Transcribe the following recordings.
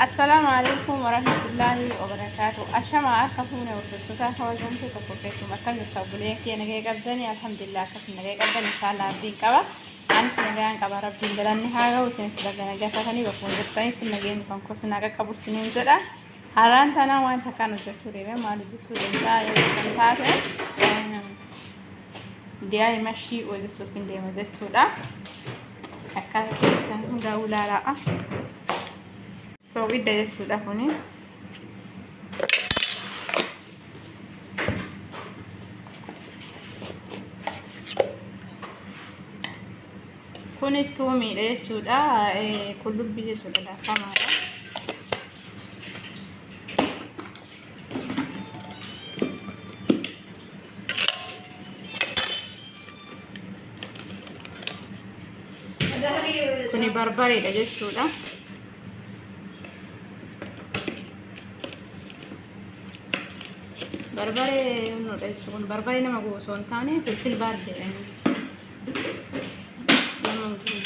السلام عليكم ورحمة الله وبركاته. أشمع أخفونا وفتوتا خوجن في تفوقكم أكمل استقبلين كي نجي قبضني الحمد لله كفنا نجي قبضني إن شاء الله عبدين كبا عن سنجان كبا ربي بلاني حاجة وسنس بلاني جاتني بكون جبتني في النجين فانكوس نجا كبو سنين زرا هران تنا وين تكانوا جسوري ما لو جسوري لا يمكن تاته دياي ماشي وجسور كن ديما جسورا أكاد تكون داولا لا سوي ده sudah هوني كوني تومي ده sudah كله بيجي sudah dah sama ya. كوني بربري ده sudah بربري نقول بربري لما جوا صون تاني في البارد يعني لما نقول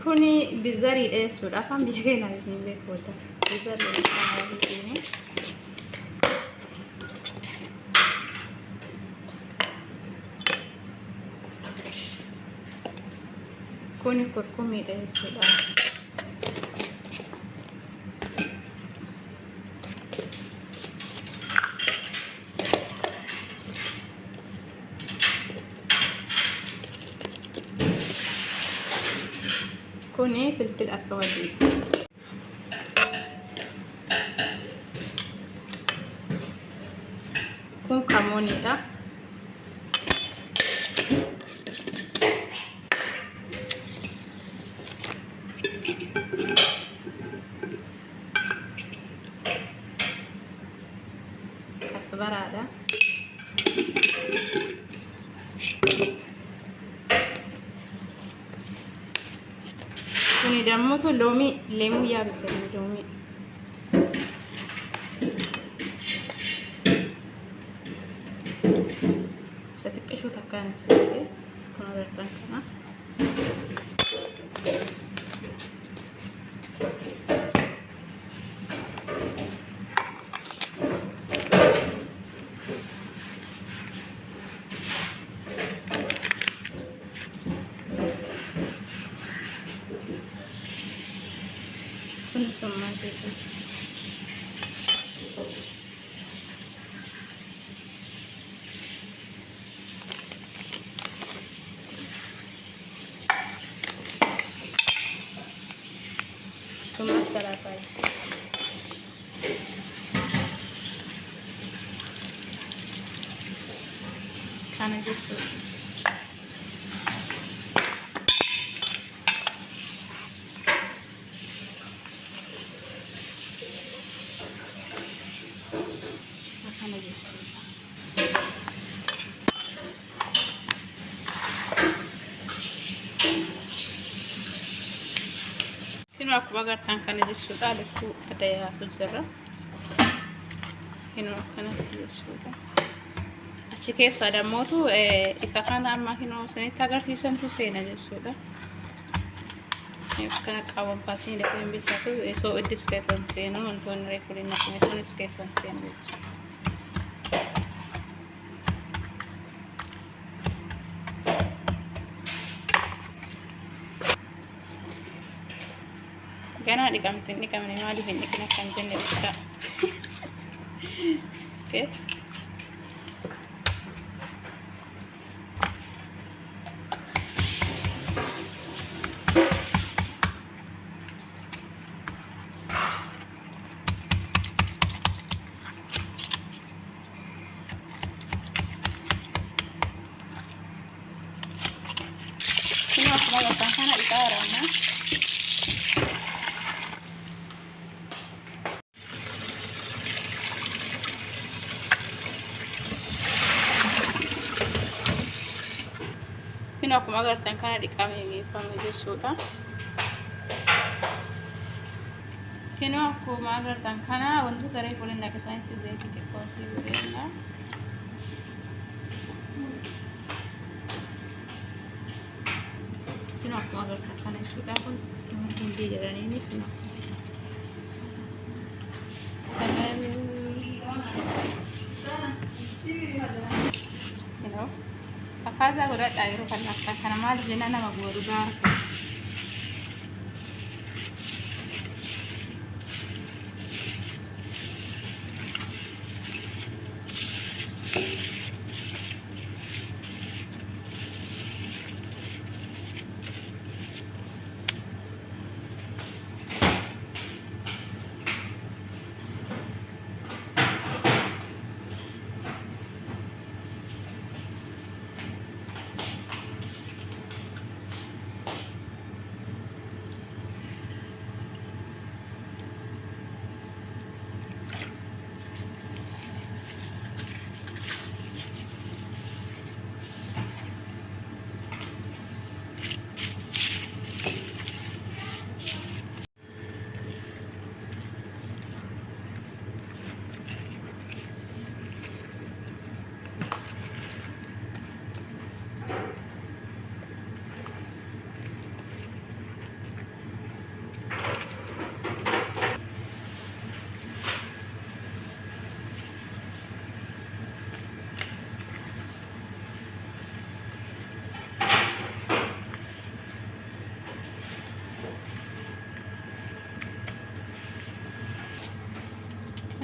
كوني بزاري ايه سود افهم بيجي لازم بيكودا بزاري ايه كوني كركمي ده سود كوني فلفل اسود كون كموني ده كزبرة ده كوني دموتو لومي ليمو يابس لومي ستكشو تكانت كنا درتان كنا sama gitu. Semua sarapan. Karena gitu. Hino aku bagartan kana jechuudha lekku adaya sujjarra hino kana jechuudha achi keessa damootu isa kana amma hino sanitti agarsiisantu seena jechuudha kana qaban baasii lafeen bisaatu soo iddis keessan seenu wantoonni reefulina kumesunis keessan seenu jechuudha Gana di kamtin ni kami mali hindi kina kanjen ni kita. Okay. Ini aku mau tangan di taruh na. Hino aku magartan kana diqamee geeffame jechuudha. Hino aku magartan kana wantoota reefu waliin naqasanitti zayitii xiqqoo sii godheera. Kino akkuma agartan kana jechuudha. Kun hindii jedhanii kino. Kino akkaataa godhadhaa yeroo kana maal jenna nama godhu gaara.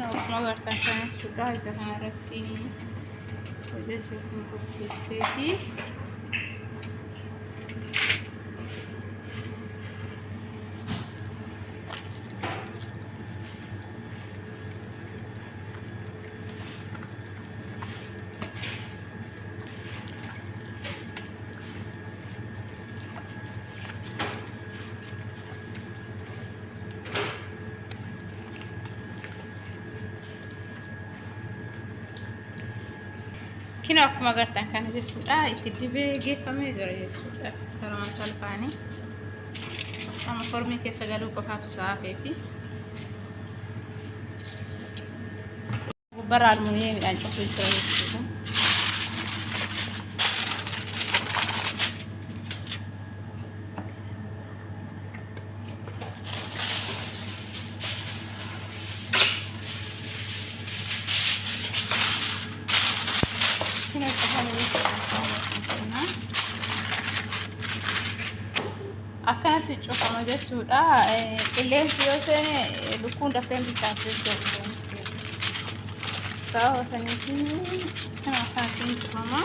Akkuma agartan kana jechuudha. Isa kanarratti hojjechuuf qopheesseeti. Kino akkuma agartan kana jechuudha. Itti dibee geeffamee jira jechuudha. Karama salphaanii amma formii keessa galuu qofaatu saafee fi gubbarraa almuuniyee midhaan cufuu jira jechuudha. Akkanatti cufama jechuudha. Qilleensi yoo seene lukkuun daftee bitaatee jiru. Sababa saniitiin kan akkanattiin cufama.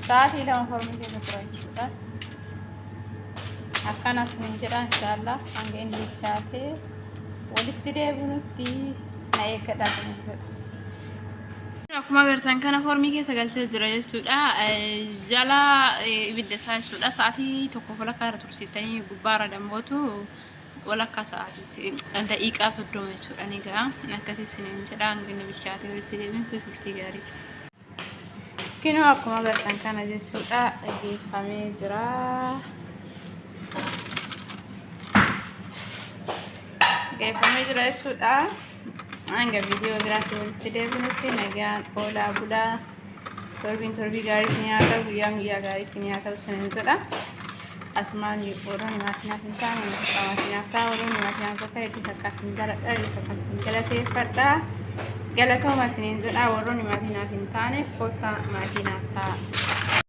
Sa'aatii 2 formii keessa tura jechuudha. Akkanas ni jedha inshaallah hanga inni bilchaatee walitti deebinutti na eeggadhaa kan jedhu. Akkuma agartan kana formii keessa galchee jira jechuudha. Jala ibidda isaa jechuudha. Sa'aatii tokko walakkaa irra tursiiftanii gubbaarra dammootu walakkaa sa'aatiitti daqiiqaa 30 jechuudha. Ni ga'a akkasii isiniin jedha hanga inni bilchaatee walitti deebinutti turtii gaarii. Kino akkuma agartan kana jechuudha. Geeffamee jira. Geeffamee jira jechuudha. Hanga video biraatti walitti deebinutti nagaan oolaa bulaa torbii gaarii isin haa ta'u guyyaa gaarii isin haa ta'u isiniin jedha. Asumaan ooluun himaatinaaf hin taane maatinaaf ta'a ooluun himaatinaaf akka hedduu takka isin galadha takka isin galateeffadha. Galatooma isiniin jedha ooluun himaatinaaf hin taane kottaa maatinaaf ta'a.